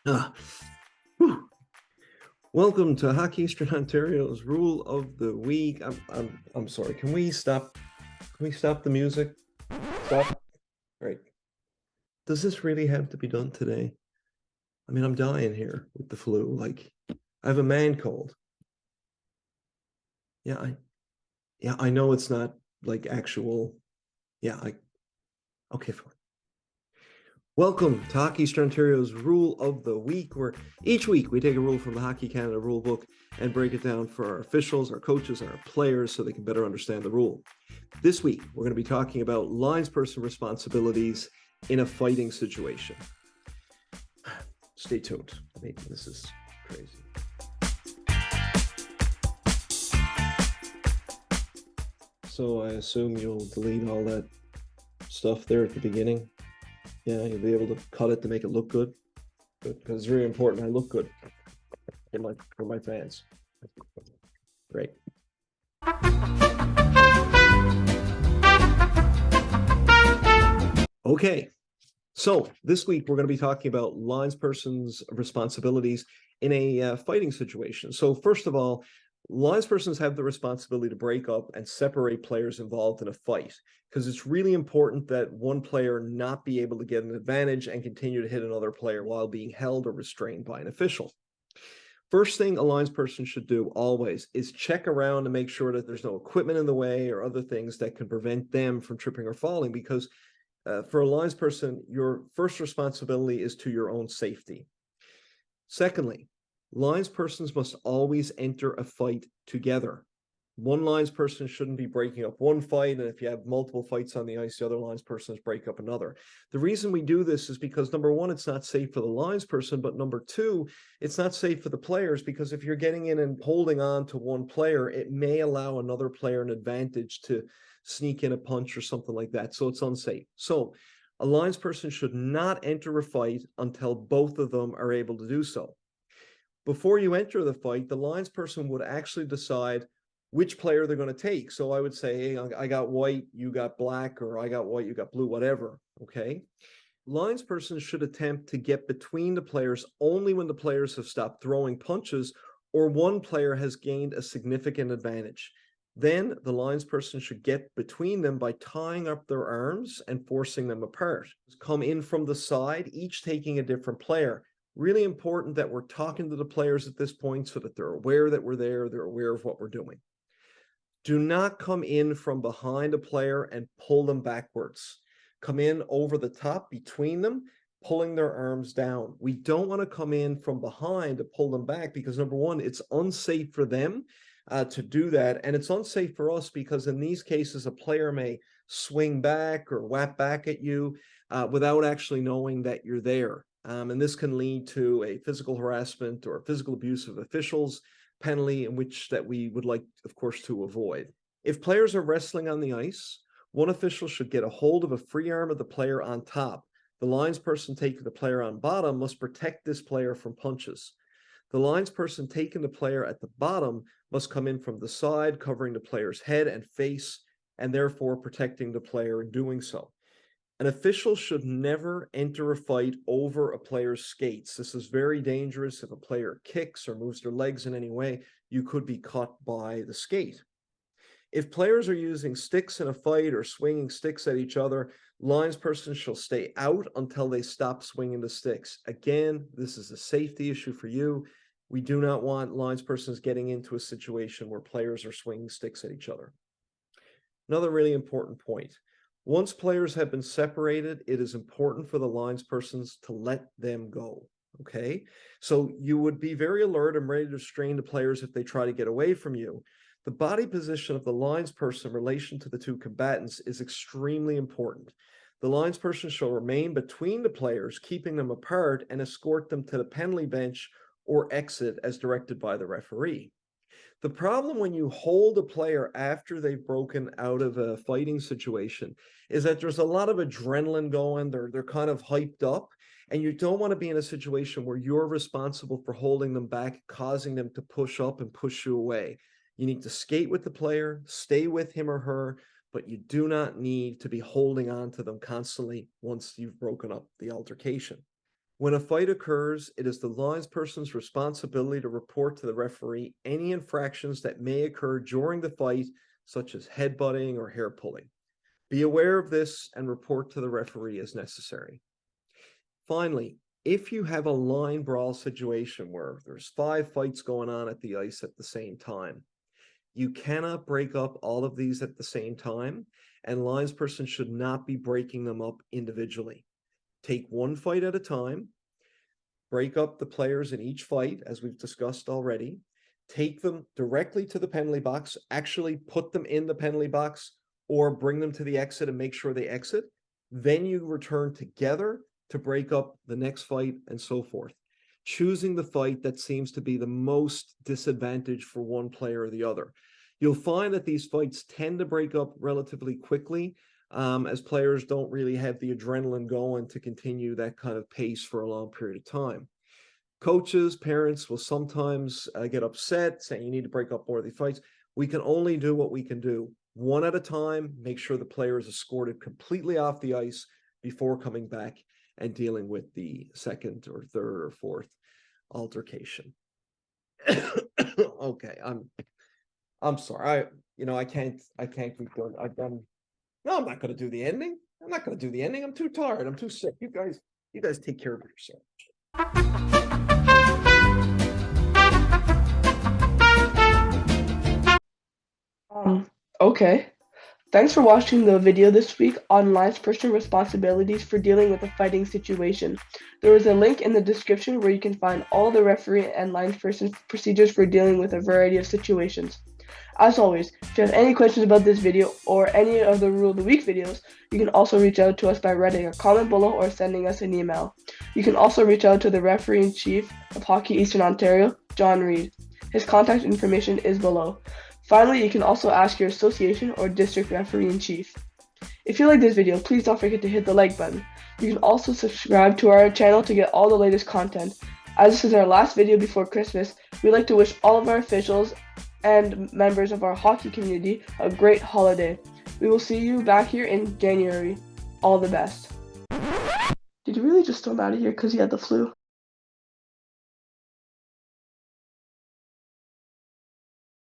Ah, whew. Welcome to Hockey Eastern Ontario's Rule of the Week. I'm sorry. Can we stop? Can we stop the music? Stop. Right. Does this really have to be done today? I mean, I'm dying here with the flu. Like, I have a man cold. Yeah, I know it's not like actual. Yeah, okay, fine. Welcome to Hockey Eastern Ontario's Rule of the Week, where each week we take a rule from the Hockey Canada rule book and break it down for our officials, our coaches, and our players so they can better understand the rule. This week, we're going to be talking about linesperson responsibilities in a fighting situation. Stay tuned. I mean, this is crazy. So I assume you'll delete all that stuff there at the beginning. Yeah, you'll be able to cut it to make it look good. Good, because it's very important I look good for my fans. Great. Okay, so this week we're going to be talking about linesperson's responsibilities in a fighting situation. So first of all, linespersons have the responsibility to break up and separate players involved in a fight, because it's really important that one player not be able to get an advantage and continue to hit another player while being held or restrained by an official. First thing a linesperson should do always is check around to make sure that there's no equipment in the way or other things that can prevent them from tripping or falling, because for a linesperson, your first responsibility is to your own safety. Secondly, linespersons must always enter a fight together. One linesperson shouldn't be breaking up one fight, and if you have multiple fights on the ice, the other linespersons break up another. The reason we do this is because, number one, it's not safe for the linesperson, but number two, it's not safe for the players, because if you're getting in and holding on to one player, it may allow another player an advantage to sneak in a punch or something like that, so it's unsafe. So a linesperson should not enter a fight until both of them are able to do so. Before you enter the fight, the linesperson would actually decide which player they're going to take. So I would say, hey, I got white, you got black, or I got white, you got blue, whatever. Okay. Linespersons should attempt to get between the players only when the players have stopped throwing punches or one player has gained a significant advantage. Then the linesperson should get between them by tying up their arms and forcing them apart. Come in from the side, each taking a different player. Really important that we're talking to the players at this point so that they're aware that we're there, they're aware of what we're doing. Do not come in from behind a player and pull them backwards. Come in over the top between them, pulling their arms down. We don't want to come in from behind to pull them back because, number one, it's unsafe for them to do that. And it's unsafe for us because in these cases, a player may swing back or whap back at you without actually knowing that you're there. And this can lead to a physical harassment or physical abuse of officials penalty, in which that we would like, of course, to avoid. If players are wrestling on the ice, one official should get a hold of a free arm of the player on top. The linesperson taking the player on bottom must protect this player from punches. The linesperson taking the player at the bottom must come in from the side, covering the player's head and face, and therefore protecting the player in doing so. An official should never enter a fight over a player's skates. This is very dangerous. If a player kicks or moves their legs in any way, you could be caught by the skate. If players are using sticks in a fight or swinging sticks at each other, linespersons shall stay out until they stop swinging the sticks. Again, this is a safety issue for you. We do not want linespersons getting into a situation where players are swinging sticks at each other. Another really important point. Once players have been separated, it is important for the linespersons to let them go. Okay, so you would be very alert and ready to restrain the players if they try to get away from you. The body position of the linesperson in relation to the two combatants is extremely important. The linesperson shall remain between the players, keeping them apart, and escort them to the penalty bench or exit as directed by the referee. The problem when you hold a player after they've broken out of a fighting situation is that there's a lot of adrenaline going. They're kind of hyped up, and you don't want to be in a situation where you're responsible for holding them back, causing them to push up and push you away. You need to skate with the player, stay with him or her, but you do not need to be holding on to them constantly once you've broken up the altercation. When a fight occurs, it is the linesperson's responsibility to report to the referee any infractions that may occur during the fight, such as headbutting or hair pulling. Be aware of this and report to the referee as necessary. Finally, if you have a line brawl situation where there's 5 fights going on at the ice at the same time, you cannot break up all of these at the same time, and linesperson should not be breaking them up individually. Take one fight at a time, break up the players in each fight, as we've discussed already, take them directly to the penalty box, actually put them in the penalty box, or bring them to the exit and make sure they exit. Then you return together to break up the next fight and so forth, choosing the fight that seems to be the most disadvantaged for one player or the other. You'll find that these fights tend to break up relatively quickly, as players don't really have the adrenaline going to continue that kind of pace for a long period of time. Coaches, parents will sometimes get upset saying you need to break up more of these fights. We can only do what we can do. One at a time, make sure the player is escorted completely off the ice before coming back and dealing with the second or third or fourth altercation. Okay, I'm sorry. I can't keep going. No, I'm not going to do the ending. I'm too tired. I'm too sick. You guys take care of yourself. Okay. Thanks for watching the video this week on Linesperson Responsibilities for dealing with a fighting situation. There is a link in the description where you can find all the referee and linesperson procedures for dealing with a variety of situations. As always, if you have any questions about this video or any of the Rule of the Week videos, you can also reach out to us by writing a comment below or sending us an email. You can also reach out to the referee-in-chief of Hockey Eastern Ontario, John Reed. His contact information is below. Finally, you can also ask your association or district referee-in-chief. If you like this video, please don't forget to hit the like button. You can also subscribe to our channel to get all the latest content. As this is our last video before Christmas, we'd like to wish all of our officials and members of our hockey community a great holiday. We will see you back here in January. All the best. Did you really just storm out of here because you had the flu?